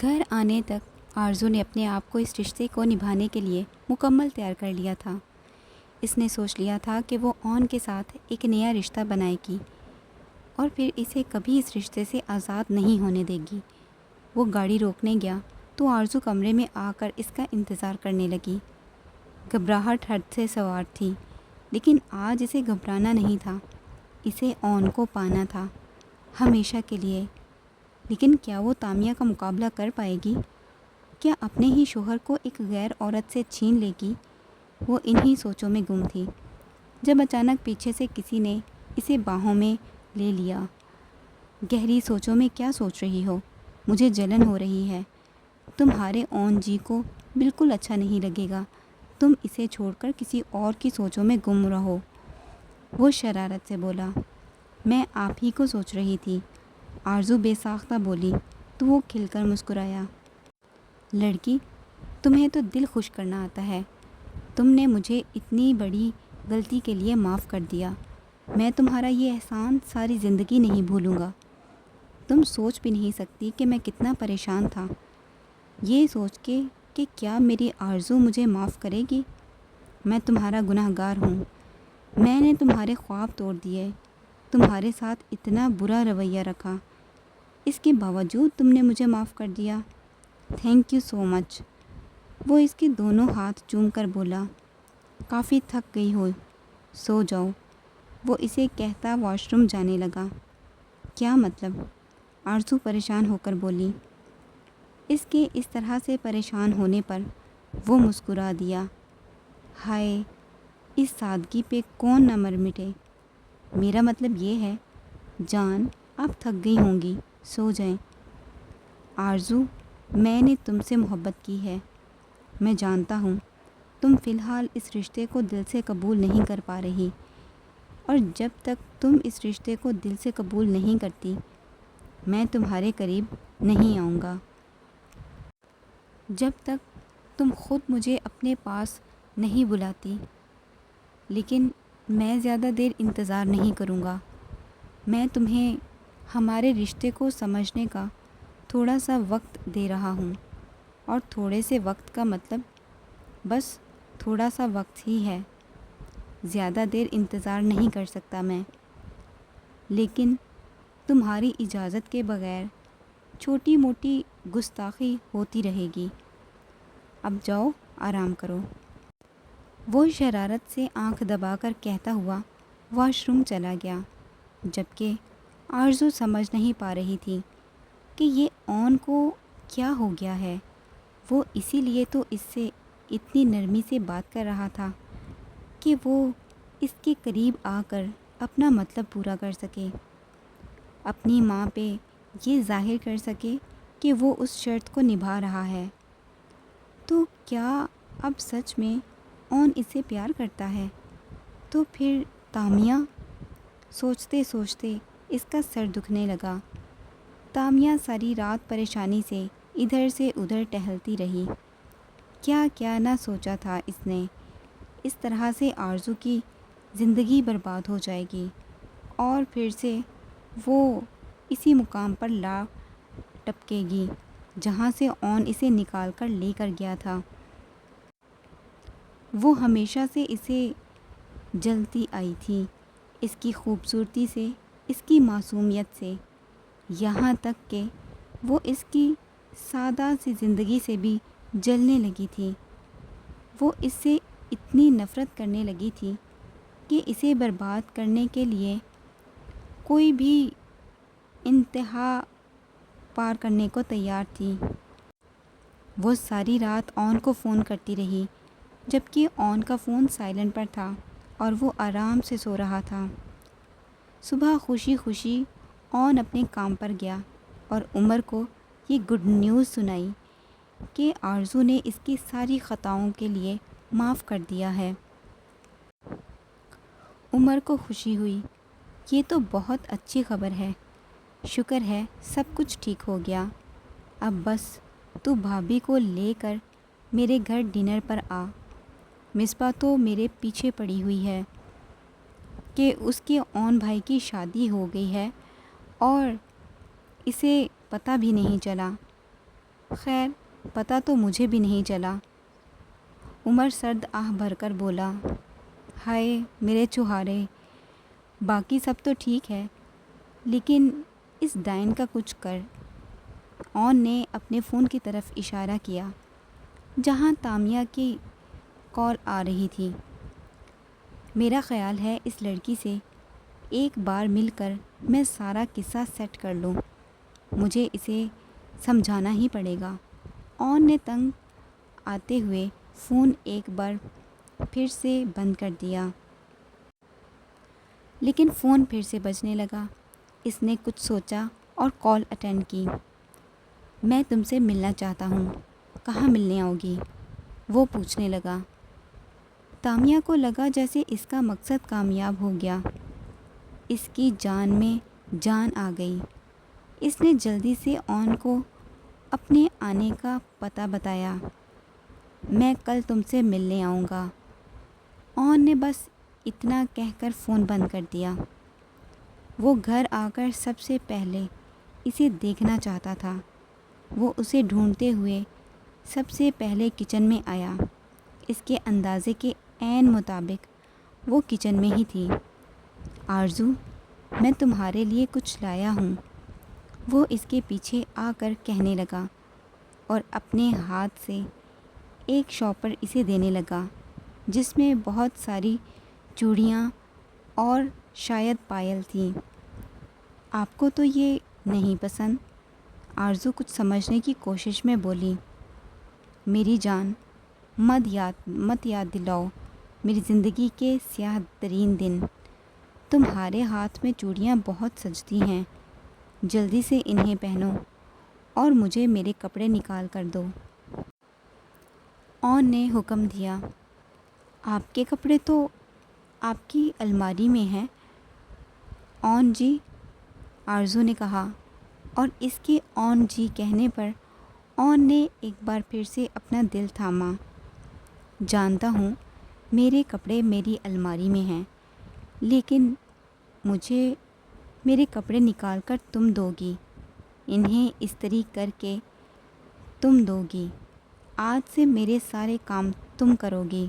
گھر آنے تک آرزو نے اپنے آپ کو اس رشتے کو نبھانے کے لیے مکمل تیار کر لیا تھا۔ اس نے سوچ لیا تھا کہ وہ اون کے ساتھ ایک نیا رشتہ بنائے گی اور پھر اسے کبھی اس رشتے سے آزاد نہیں ہونے دے گی۔ وہ گاڑی روکنے گیا تو آرزو کمرے میں آ کر اس کا انتظار کرنے لگی۔ گھبراہٹ حد سے سوار تھی، لیکن آج اسے گھبرانا نہیں تھا۔ اسے اون کو پانا تھا، ہمیشہ کے لیے۔ لیکن کیا وہ تامیہ کا مقابلہ کر پائے گی؟ کیا اپنے ہی شوہر کو ایک غیر عورت سے چھین لے گی؟ وہ انہی سوچوں میں گم تھی جب اچانک پیچھے سے کسی نے اسے باہوں میں لے لیا۔ گہری سوچوں میں کیا سوچ رہی ہو؟ مجھے جلن ہو رہی ہے۔ تمہارے اون جی کو بالکل اچھا نہیں لگے گا۔ تم اسے چھوڑ کر کسی اور کی سوچوں میں گم رہو، وہ شرارت سے بولا۔ میں آپ ہی کو سوچ رہی تھی، آرزو بے ساختہ بولی تو وہ کھل کر مسکرایا۔ لڑکی، تمہیں تو دل خوش کرنا آتا ہے۔ تم نے مجھے اتنی بڑی غلطی کے لیے معاف کر دیا۔ میں تمہارا یہ احسان ساری زندگی نہیں بھولوں گا۔ تم سوچ بھی نہیں سکتی کہ میں کتنا پریشان تھا، یہ سوچ کے کہ کیا میری آرزو مجھے معاف کرے گی۔ میں تمہارا گناہ گار ہوں۔ میں نے تمہارے خواب توڑ دیے، تمہارے ساتھ اتنا برا رویہ رکھا، اس کے باوجود تم نے مجھے معاف کر دیا۔ تھینک یو سو مچ۔ وہ اس کے دونوں ہاتھ چوم کر بولا۔ کافی تھک گئی ہو، سو جاؤ، وہ اسے کہتا واش روم جانے لگا۔ کیا مطلب؟ آرزو پریشان ہو کر بولی۔ اس کے اس طرح سے پریشان ہونے پر وہ مسکرا دیا۔ ہائے، اس سادگی پہ کون نہ مر مٹے۔ میرا مطلب یہ ہے، جان آپ تھک گئی ہوں گی، سو جائیں۔ آرزو، میں نے تم سے محبت کی ہے۔ میں جانتا ہوں تم فی الحال اس رشتے کو دل سے قبول نہیں کر پا رہی، اور جب تک تم اس رشتے کو دل سے قبول نہیں کرتی، میں تمہارے قریب نہیں آؤں گا۔ جب تک تم خود مجھے اپنے پاس نہیں بلاتی۔ لیکن میں زیادہ دیر انتظار نہیں کروں گا۔ میں تمہیں ہمارے رشتے کو سمجھنے کا تھوڑا سا وقت دے رہا ہوں، اور تھوڑے سے وقت کا مطلب بس تھوڑا سا وقت ہی ہے۔ زیادہ دیر انتظار نہیں کر سکتا میں، لیکن تمہاری اجازت کے بغیر چھوٹی موٹی گستاخی ہوتی رہے گی۔ اب جاؤ، آرام کرو، وہ شرارت سے آنکھ دبا کر کہتا ہوا واش روم چلا گیا، جبکہ آرزو سمجھ نہیں پا رہی تھی کہ یہ اون کو کیا ہو گیا ہے۔ وہ اسی لیے تو اس سے اتنی نرمی سے بات کر رہا تھا کہ وہ اس کے قریب آ کر اپنا مطلب پورا کر سکے، اپنی ماں پہ یہ ظاہر کر سکے کہ وہ اس شرط کو نبھا رہا ہے۔ تو کیا اب سچ میں اون اسے پیار کرتا ہے؟ تو پھر تامیہ؟ سوچتے سوچتے اس کا سر دکھنے لگا۔ تامیہ ساری رات پریشانی سے ادھر سے ادھر ٹہلتی رہی۔ کیا کیا نہ سوچا تھا اس نے، اس طرح سے آرزو کی زندگی برباد ہو جائے گی، اور پھر سے وہ اسی مقام پر لا ٹپکے گی جہاں سے اون اسے نکال کر لے کر گیا تھا۔ وہ ہمیشہ سے اسے جلتی آئی تھی، اس کی خوبصورتی سے، اس کی معصومیت سے، یہاں تک کہ وہ اس کی سادہ سی زندگی سے بھی جلنے لگی تھی۔ وہ اس سے اتنی نفرت کرنے لگی تھی کہ اسے برباد کرنے کے لیے کوئی بھی انتہا پار کرنے کو تیار تھی۔ وہ ساری رات اون کو فون کرتی رہی، جبکہ اون کا فون سائلنٹ پر تھا اور وہ آرام سے سو رہا تھا۔ صبح خوشی خوشی اون اپنے کام پر گیا اور عمر کو یہ گڈ نیوز سنائی کہ آرزو نے اس کی ساری خطاؤں کے لیے معاف کر دیا ہے۔ عمر کو خوشی ہوئی، یہ تو بہت اچھی خبر ہے، شکر ہے سب کچھ ٹھیک ہو گیا۔ اب بس تو بھابھی کو لے کر میرے گھر ڈنر پر آ۔ مصباح تو میرے پیچھے پڑی ہوئی ہے کہ اس کے اون بھائی کی شادی ہو گئی ہے اور اسے پتہ بھی نہیں چلا۔ خیر پتہ تو مجھے بھی نہیں چلا۔ عمر سرد آہ بھر کر بولا، ہائے میرے چوہارے، باقی سب تو ٹھیک ہے لیکن اس ڈائن کا کچھ کر۔ اون نے اپنے فون کی طرف اشارہ کیا جہاں تامیہ کی کال آ رہی تھی۔ میرا خیال ہے اس لڑکی سے ایک بار مل کر میں سارا قصہ سیٹ کر لوں، مجھے اسے سمجھانا ہی پڑے گا۔ اون نے تنگ آتے ہوئے فون ایک بار پھر سے بند کر دیا، لیکن فون پھر سے بجنے لگا۔ اس نے کچھ سوچا اور کال اٹینڈ کی۔ میں تم سے ملنا چاہتا ہوں، کہاں ملنے آؤ گی؟ وہ پوچھنے لگا۔ تامیہ کو لگا جیسے اس کا مقصد کامیاب ہو گیا، اس کی جان میں جان آ گئی۔ اس نے جلدی سے اون کو اپنے آنے کا پتہ بتایا۔ میں کل تم سے ملنے آؤں گا۔ اون نے بس اتنا کہہ کر فون بند کر دیا۔ وہ گھر آ کر سب سے پہلے اسے دیکھنا چاہتا تھا۔ وہ اسے ڈھونڈتے ہوئے سب سے پہلے کچن میں آیا۔ اس کے اندازے کے عین مطابق وہ کچن میں ہی تھی۔ آرزو، میں تمہارے لیے کچھ لایا ہوں، وہ اس کے پیچھے آ کر کہنے لگا اور اپنے ہاتھ سے ایک شاپر اسے دینے لگا جس میں بہت ساری چوڑیاں اور شاید پائل تھیں۔ آپ کو تو یہ نہیں پسند؟ آرزو کچھ سمجھنے کی کوشش میں بولی۔ میری جان، مت یاد دلاؤ میری زندگی کے سیاہ ترین دن۔ تمہارے ہاتھ میں چوڑیاں بہت سجتی ہیں، جلدی سے انہیں پہنو اور مجھے میرے کپڑے نکال کر دو۔ اون نے حکم دیا۔ آپ کے کپڑے تو آپ کی الماری میں ہیں۔ اون جی، آرزو نے کہا، اور اس کے اون جی کہنے پر اون نے ایک بار پھر سے اپنا دل تھاما۔ جانتا ہوں میرے کپڑے میری الماری میں ہیں، لیکن مجھے میرے کپڑے نکال کر تم دو گی، انہیں استری کر کے تم دو گی، آج سے میرے سارے کام تم کرو گی۔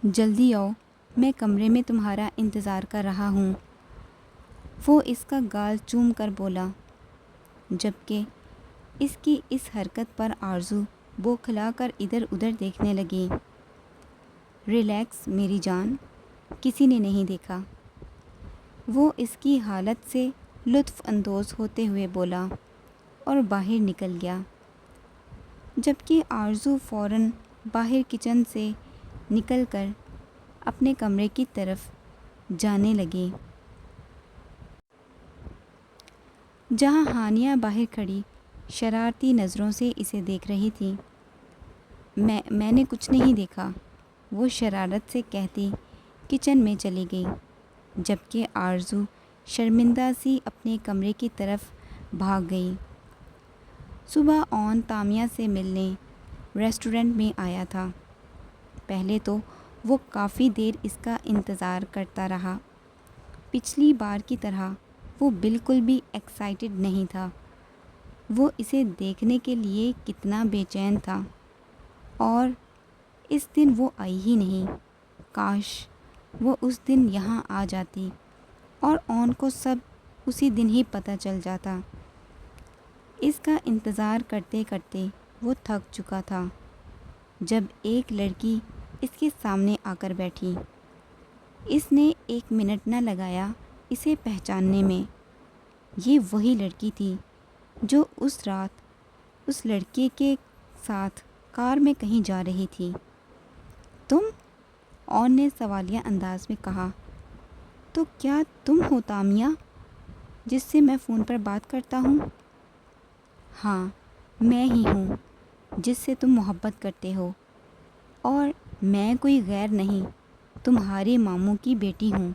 جلدی آؤ، میں کمرے میں تمہارا انتظار کر رہا ہوں۔ وہ اس کا گال چوم کر بولا، جبکہ اس کی اس حرکت پر آرزو بوکھلا کر ادھر ادھر دیکھنے لگی۔ ریلیکس میری جان، کسی نے نہیں دیکھا۔ وہ اس کی حالت سے لطف اندوز ہوتے ہوئے بولا اور باہر نکل گیا، جبکہ آرزو فوراً باہر کچن سے نکل کر اپنے کمرے کی طرف جانے لگی، جہاں ہانیہ باہر کھڑی شرارتی نظروں سے اسے دیکھ رہی تھی۔ میں نے کچھ نہیں دیکھا، وہ شرارت سے کہتی کچن میں چلی گئی، جبکہ آرزو شرمندہ سی اپنے کمرے کی طرف بھاگ گئی۔ صبح اون تامیہ سے ملنے ریسٹورنٹ میں آیا تھا۔ پہلے تو وہ کافی دیر اس کا انتظار کرتا رہا۔ پچھلی بار کی طرح وہ بالکل بھی ایکسائٹڈ نہیں تھا۔ وہ اسے دیکھنے کے لیے کتنا بے چین تھا، اور اس دن وہ آئی ہی نہیں۔ کاش وہ اس دن یہاں آ جاتی اور اون کو سب اسی دن ہی پتہ چل جاتا۔ اس کا انتظار کرتے کرتے وہ تھک چکا تھا جب ایک لڑکی اس کے سامنے آ کر بیٹھی۔ اس نے 1 منٹ نہ لگایا اسے پہچاننے میں۔ یہ وہی لڑکی تھی جو اس رات اس لڑکے کے ساتھ کار میں کہیں جا رہی تھی۔ تم؟ اون نے سوالیہ انداز میں کہا۔ تو کیا تم ہو تامیہ جس سے میں فون پر بات کرتا ہوں؟ ہاں، میں ہی ہوں جس سے تم محبت کرتے ہو، اور میں کوئی غیر نہیں، تمہارے ماموں کی بیٹی ہوں۔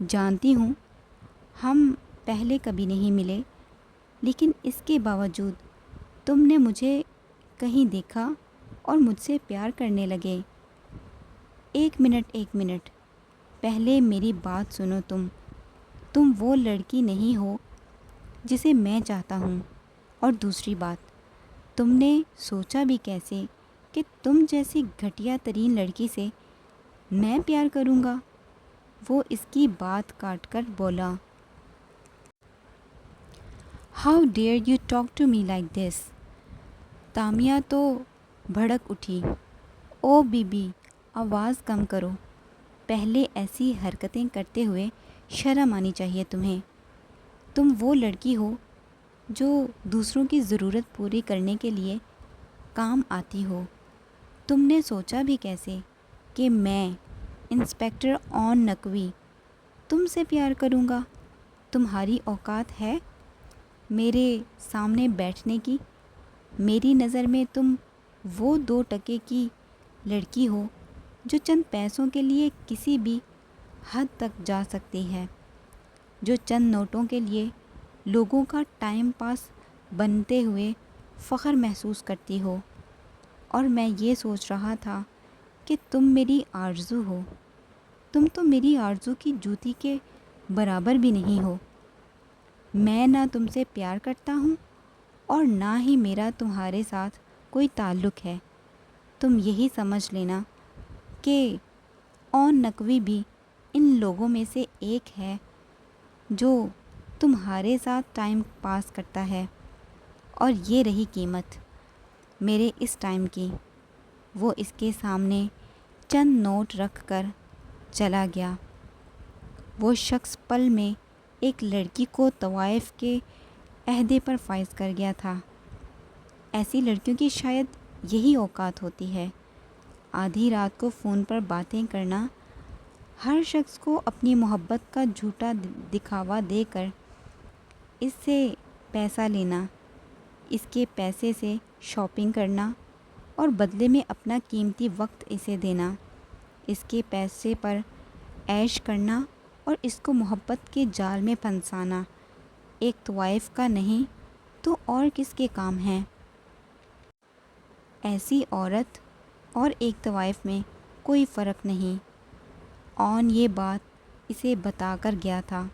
جانتی ہوں ہم پہلے کبھی نہیں ملے، لیکن اس کے باوجود تم نے مجھے کہیں دیکھا اور مجھ سے پیار کرنے لگے۔ ایک منٹ، پہلے میری بات سنو۔ تم وہ لڑکی نہیں ہو جسے میں چاہتا ہوں، اور دوسری بات، تم نے سوچا بھی کیسے کہ تم جیسی گھٹیا ترین لڑکی سے میں پیار کروں گا؟ وہ اس کی بات کاٹ کر بولا، how dare you talk to me like this? Tamia تو بھڑک اٹھی، او بی بی آواز کم کرو، پہلے ایسی حرکتیں کرتے ہوئے شرم آنی چاہیے تمہیں۔ تم وہ لڑکی ہو جو دوسروں کی ضرورت پوری کرنے کے لیے کام آتی ہو۔ تم نے سوچا بھی کیسے کہ میں انسپکٹر اون نقوی تم سے پیار کروں گا؟ تمہاری اوقات ہے میرے سامنے بیٹھنے کی؟ میری نظر میں تم وہ 2 ٹکے کی لڑکی ہو جو چند پیسوں کے لیے کسی بھی حد تک جا سکتی ہے، جو چند نوٹوں کے لیے لوگوں کا ٹائم پاس بنتے ہوئے فخر محسوس کرتی ہو۔ اور میں یہ سوچ رہا تھا کہ تم میری آرزو ہو۔ تم تو میری آرزو کی جوتی کے برابر بھی نہیں ہو۔ میں نہ تم سے پیار کرتا ہوں اور نہ ہی میرا تمہارے ساتھ کوئی تعلق ہے۔ تم یہی سمجھ لینا کہ اون نقوی بھی ان لوگوں میں سے ایک ہے جو تمہارے ساتھ ٹائم پاس کرتا ہے، اور یہ رہی قیمت میرے اس ٹائم کی۔ وہ اس کے سامنے چند نوٹ رکھ کر چلا گیا۔ وہ شخص پل میں ایک لڑکی کو طوائف کے عہدے پر فائز کر گیا تھا۔ ایسی لڑکیوں کی شاید یہی اوقات ہوتی ہے، آدھی رات کو فون پر باتیں کرنا، ہر شخص کو اپنی محبت کا جھوٹا دکھاوا دے کر اس سے پیسہ لینا، اس کے پیسے سے شاپنگ کرنا اور بدلے میں اپنا قیمتی وقت اسے دینا، اس کے پیسے پر عیش کرنا اور اس کو محبت کے جال میں پھنسانا ایک طوائف کا نہیں تو اور کس کے کام ہیں؟ ایسی عورت اور ایک طوائف میں کوئی فرق نہیں۔ اون یہ بات اسے بتا کر گیا تھا۔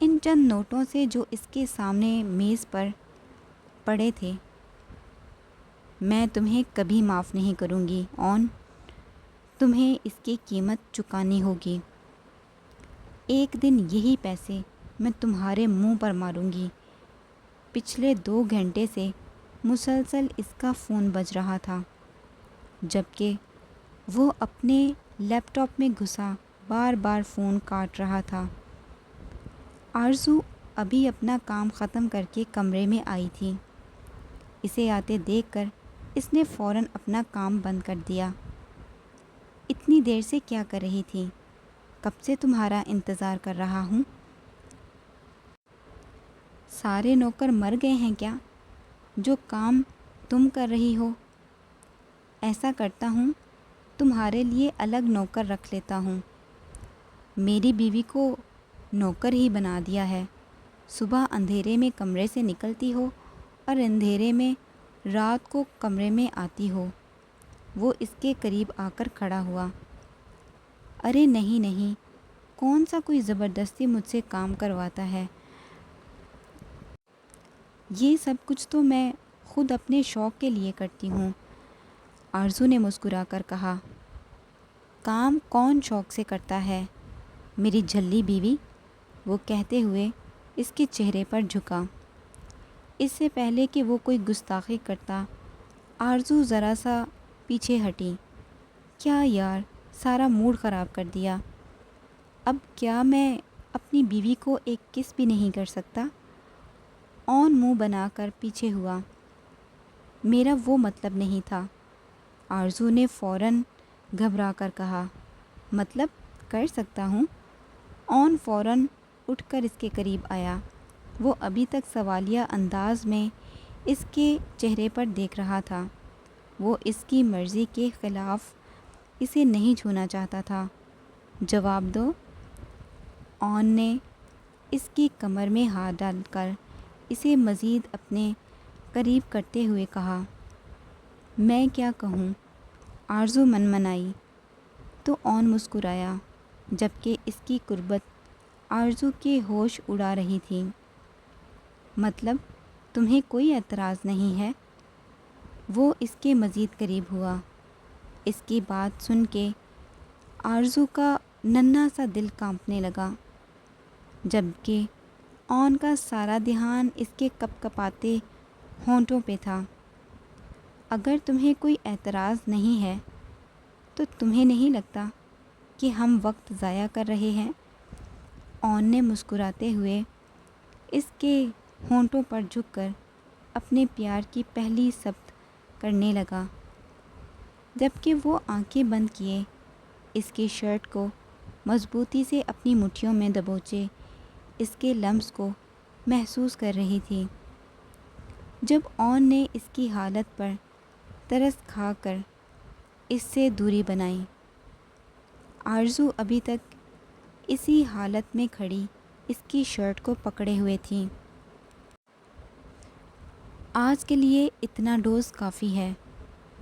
ان چند نوٹوں سے جو اس کے سامنے میز پر پڑے تھے، میں تمہیں کبھی معاف نہیں کروں گی اون، تمہیں اس کی قیمت چکانی ہوگی۔ ایک دن یہی پیسے میں تمہارے منہ پر ماروں گی۔ پچھلے 2 گھنٹے سے مسلسل اس کا فون بج رہا تھا، جبکہ وہ اپنے لیپ ٹاپ میں گھسا بار بار فون کاٹ رہا تھا۔ آرزو ابھی اپنا کام ختم کر کے کمرے میں آئی تھی۔ اسے آتے دیکھ کر اس نے فوراً اپنا کام بند کر دیا۔ اتنی دیر سے کیا کر رہی تھی؟ کب سے تمہارا انتظار کر رہا ہوں۔ سارے نوکر مر گئے ہیں کیا جو کام تم کر رہی ہو؟ ایسا کرتا ہوں تمہارے لیے الگ نوکر رکھ لیتا ہوں۔ میری بیوی کو نوکر ہی بنا دیا ہے۔ صبح اندھیرے میں کمرے سے نکلتی ہو اور اندھیرے میں رات کو کمرے میں آتی ہو۔ وہ اس کے قریب آ کر کھڑا ہوا۔ ارے نہیں نہیں، کون سا کوئی زبردستی مجھ سے کام کرواتا ہے؟ یہ سب کچھ تو میں خود اپنے شوق کے لیے کرتی ہوں۔ آرزو نے مسکرا کر کہا، کام کون شوق سے کرتا ہے میری جھلی بیوی؟ وہ کہتے ہوئے اس کے چہرے پر جھکا۔ اس سے پہلے کہ وہ کوئی گستاخی کرتا، آرزو ذرا سا پیچھے ہٹی۔ کیا یار، سارا موڈ خراب کر دیا۔ اب کیا میں اپنی بیوی کو ایک کس بھی نہیں کر سکتا؟ اون منہ بنا کر پیچھے ہوا۔ میرا وہ مطلب نہیں تھا، آرزو نے فوراً گھبرا کر کہا۔ مطلب کر سکتا ہوں؟ اون فوراً اٹھ کر اس کے قریب آیا۔ وہ ابھی تک سوالیہ انداز میں اس کے چہرے پر دیکھ رہا تھا۔ وہ اس کی مرضی کے خلاف اسے نہیں چھونا چاہتا تھا۔ جواب دو۔ اون نے اس کی کمر میں ہاتھ ڈال کر اسے مزید اپنے قریب کرتے ہوئے کہا۔ میں کیا کہوں؟ آرزو منمنائی تو اون مسکرایا، جبکہ اس کی قربت آرزو کے ہوش اڑا رہی تھی۔ مطلب تمہیں کوئی اعتراض نہیں ہے؟ وہ اس کے مزید قریب ہوا۔ اس کی بات سن کے آرزو کا ننھا سا دل کانپنے لگا، جبکہ اون کا سارا دھیان اس کے کپ کپاتے ہونٹوں پہ تھا۔ اگر تمہیں کوئی اعتراض نہیں ہے تو تمہیں نہیں لگتا کہ ہم وقت ضائع کر رہے ہیں؟ اون نے مسکراتے ہوئے اس کے ہونٹوں پر جھک کر اپنے پیار کی پہلی ثبت کرنے لگا، جبکہ وہ آنکھیں بند کیے اس کی شرٹ کو مضبوطی سے اپنی مٹھیوں میں دبوچے اس کے لمس کو محسوس کر رہی تھی۔ جب اون نے اس کی حالت پر ترس کھا کر اس سے دوری بنائی، آرزو ابھی تک اسی حالت میں کھڑی اس کی شرٹ کو پکڑے ہوئے تھی۔ آج کے لیے اتنا ڈوز کافی ہے،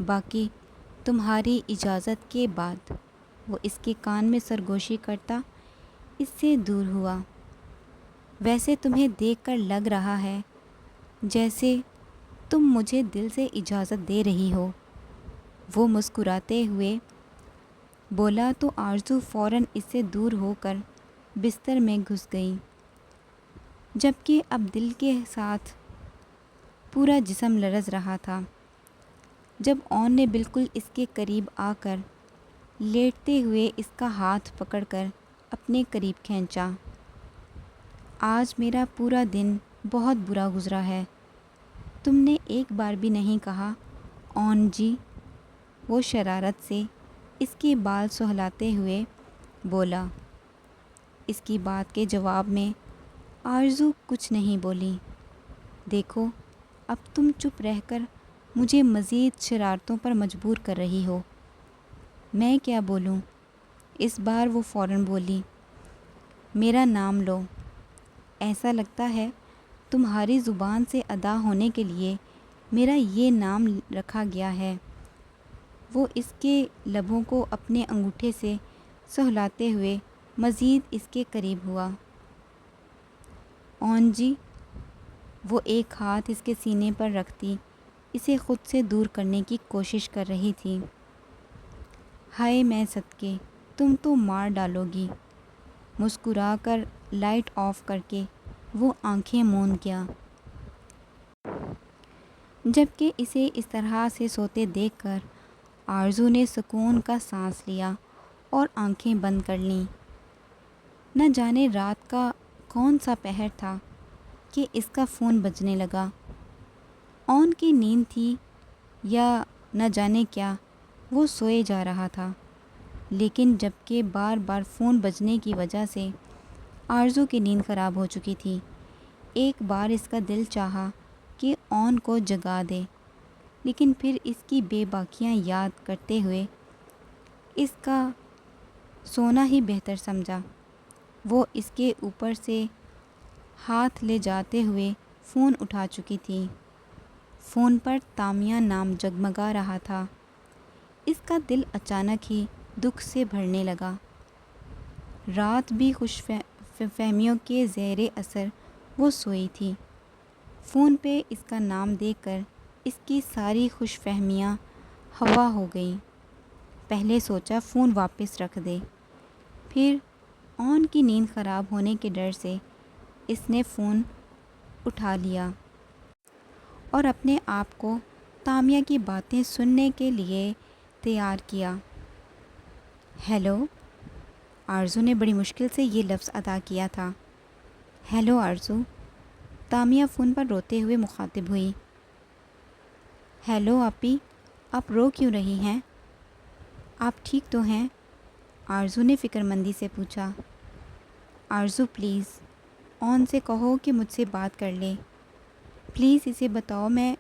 باقی تمہاری اجازت کے بعد۔ وہ اس کے کان میں سرگوشی کرتا اس سے دور ہوا۔ ویسے تمہیں دیکھ کر لگ رہا ہے جیسے تم مجھے دل سے اجازت دے رہی ہو، وہ مسکراتے ہوئے بولا تو آرزو فوراً اس سے دور ہو کر بستر میں گھس گئی، جبکہ اب دل کے ساتھ پورا جسم لرز رہا تھا۔ جب اون نے بالکل اس کے قریب آ کر لیٹتے ہوئے اس کا ہاتھ پکڑ کر اپنے قریب کھینچا، آج میرا پورا دن بہت برا گزرا ہے، تم نے ایک بار بھی نہیں کہا اون جی۔ وہ شرارت سے اس کے بال سہلاتے ہوئے بولا۔ اس کی بات کے جواب میں آرزو کچھ نہیں بولی۔ دیکھو اب تم چپ رہ کر مجھے مزید شرارتوں پر مجبور کر رہی ہو۔ میں کیا بولوں؟ اس بار وہ فوراً بولی، میرا نام لو۔ ایسا لگتا ہے تمہاری زبان سے ادا ہونے کے لیے میرا یہ نام رکھا گیا ہے۔ وہ اس کے لبوں کو اپنے انگوٹھے سے سہلاتے ہوئے مزید اس کے قریب ہوا۔ اون جی۔ وہ ایک ہاتھ اس کے سینے پر رکھتی اسے خود سے دور کرنے کی کوشش کر رہی تھی۔ ہائے میں صدقے، تم تو مار ڈالو گی۔ مسکرا کر لائٹ آف کر کے وہ آنکھیں موند گیا، جبکہ اسے اس طرح سے سوتے دیکھ کر آرزو نے سکون کا سانس لیا اور آنکھیں بند کر لیں۔ نہ جانے رات کا کون سا پہر تھا کہ اس کا فون بجنے لگا۔ اون کی نیند تھی یا نہ جانے کیا، وہ سوئے جا رہا تھا، لیکن جبکہ بار بار فون بجنے کی وجہ سے آرزو کی نیند خراب ہو چکی تھی، ایک بار اس کا دل چاہا کہ اون کو جگا دے، لیکن پھر اس کی بے باکیاں یاد کرتے ہوئے اس کا سونا ہی بہتر سمجھا۔ وہ اس کے اوپر سے ہاتھ لے جاتے ہوئے فون اٹھا چکی تھی۔ فون پر تامیہ نام جگمگا رہا تھا۔ اس کا دل اچانک ہی دکھ سے بھرنے لگا۔ رات بھی خوش فہمیوں کے زیر اثر وہ سوئی تھی۔ فون پہ اس کا نام دیکھ کر اس کی ساری خوش فہمیاں ہوا ہو گئیں۔ پہلے سوچا فون واپس رکھ دے، پھر اون کی نیند خراب ہونے کے ڈر سے اس نے فون اٹھا لیا اور اپنے آپ کو تامیہ کی باتیں سننے کے لیے تیار کیا۔ ہیلو، آرزو نے بڑی مشکل سے یہ لفظ ادا کیا تھا۔ ہیلو آرزو، تامیہ فون پر روتے ہوئے مخاطب ہوئی۔ ہیلو آپی، آپ رو کیوں رہی ہیں؟ آپ ٹھیک تو ہیں؟ آرزو نے فکر مندی سے پوچھا۔ آرزو پلیز اون سے کہو کہ مجھ سے بات کر لے، پلیز اسے بتاؤ میں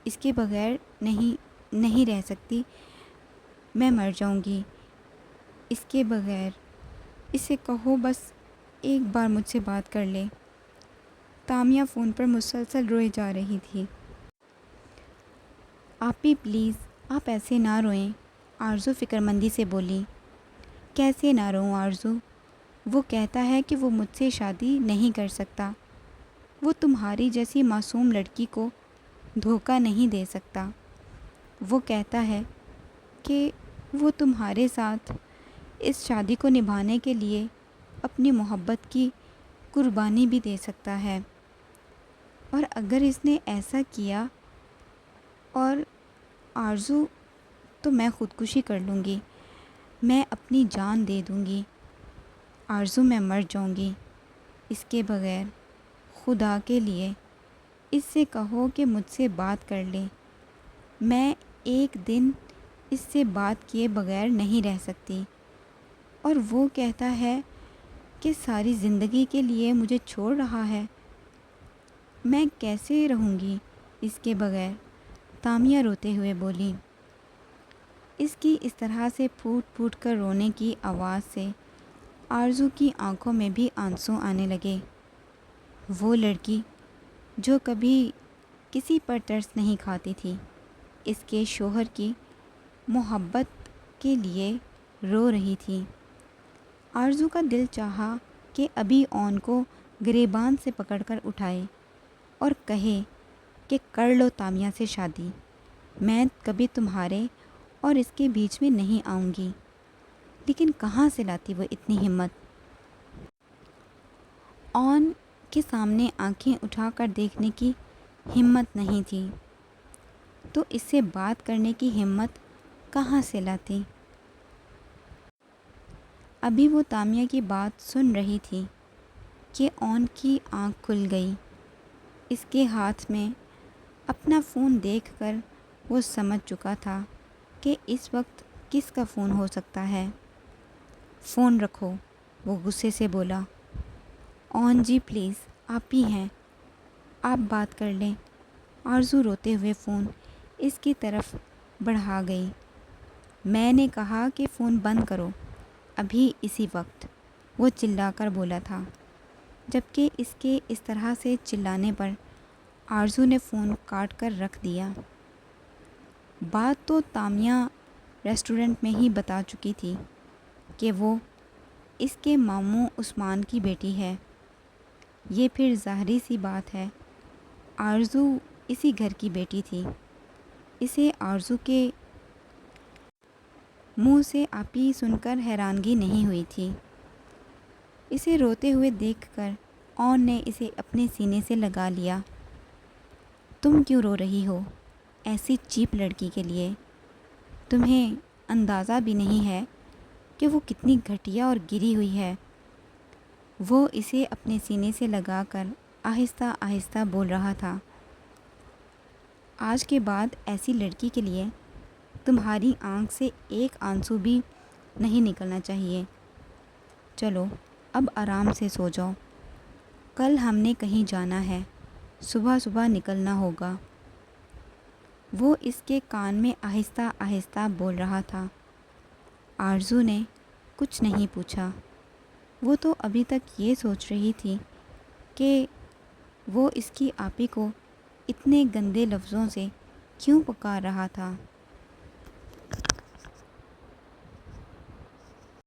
اس کے بغیر نہیں رہ سکتی، میں مر جاؤں گی اس کے بغیر، اسے کہو بس ایک بار مجھ سے بات کر لے۔ تامیہ فون پر مسلسل روئے جا رہی تھی۔ آپی پلیز آپ ایسے نہ روئیں، آرزو فکر مندی سے بولی۔ کیسے نہ روں آرزو؟ وہ کہتا ہے کہ وہ مجھ سے شادی نہیں کر سکتا، وہ تمہاری جیسی معصوم لڑکی کو دھوکہ نہیں دے سکتا۔ وہ کہتا ہے کہ وہ تمہارے ساتھ اس شادی کو نبھانے کے لیے اپنی محبت کی قربانی بھی دے سکتا ہے، اور اگر اس نے ایسا کیا اور آرزو، تو میں خودکشی کر لوں گی، میں اپنی جان دے دوں گی۔ آرزو، میں مر جاؤں گی اس کے بغیر۔ خدا کے لیے اس سے کہو کہ مجھ سے بات کر لے، میں ایک دن اس سے بات کیے بغیر نہیں رہ سکتی۔ اور وہ کہتا ہے کہ ساری زندگی کے لیے مجھے چھوڑ رہا ہے، میں کیسے رہوں گی اس کے بغیر؟ تامیہ روتے ہوئے بولی۔ اس کی اس طرح سے پھوٹ پھوٹ کر رونے کی آواز سے آرزو کی آنکھوں میں بھی آنسو آنے لگے۔ وہ لڑکی جو کبھی کسی پر ترس نہیں کھاتی تھی، اس کے شوہر کی محبت کے لیے رو رہی تھی۔ آرزو کا دل چاہا کہ ابھی اون کو گریبان سے پکڑ کر اٹھائے اور کہے کہ کر لو تامیہ سے شادی، میں کبھی تمہارے اور اس کے بیچ میں نہیں آؤں گی۔ لیکن کہاں سے لاتی وہ اتنی ہمت؟ اون کے سامنے آنکھیں اٹھا کر دیکھنے کی ہمت نہیں تھی، تو اس سے بات کرنے کی ہمت کہاں سے لاتی؟ ابھی وہ تامیہ کی بات سن رہی تھی کہ اون کی آنکھ کھل گئی۔ اس کے ہاتھ میں اپنا فون دیکھ کر وہ سمجھ چکا تھا کہ اس وقت کس کا فون ہو سکتا ہے۔ فون رکھو، وہ غصے سے بولا۔ اون جی پلیز، آپ ہی ہیں، آپ بات کر لیں۔ آرزو روتے ہوئے فون اس کی طرف بڑھا گئی۔ میں نے کہا کہ فون بند کرو ابھی اسی وقت، وہ چلا کر بولا تھا، جبکہ اس کے اس طرح سے چلانے پر آرزو نے فون کاٹ کر رکھ دیا۔ بات تو تامیہ ریسٹورنٹ میں ہی بتا چکی تھی کہ وہ اس کے ماموں عثمان کی بیٹی ہے۔ یہ پھر ظاہری سی بات ہے، آرزو اسی گھر کی بیٹی تھی۔ اسے آرزو کے منہ سے آپی سن کر حیرانگی نہیں ہوئی تھی۔ اسے روتے ہوئے دیکھ کر اون نے اسے اپنے سینے سے لگا لیا۔ تم کیوں رو رہی ہو ایسی چیپ لڑکی کے لیے؟ تمہیں اندازہ بھی نہیں ہے کہ وہ کتنی گھٹیا اور گری ہوئی ہے۔ وہ اسے اپنے سینے سے لگا کر آہستہ آہستہ بول رہا تھا۔ آج کے بعد ایسی لڑکی کے لیے تمہاری آنکھ سے ایک آنسو بھی نہیں نکلنا چاہیے۔ چلو اب آرام سے سو جاؤ، کل ہم نے کہیں جانا ہے، صبح صبح نکلنا ہوگا۔ وہ اس کے کان میں آہستہ آہستہ بول رہا تھا۔ آرزو نے کچھ نہیں پوچھا۔ وہ تو ابھی تک یہ سوچ رہی تھی کہ وہ اس کی آپی کو اتنے گندے لفظوں سے کیوں پکار رہا تھا۔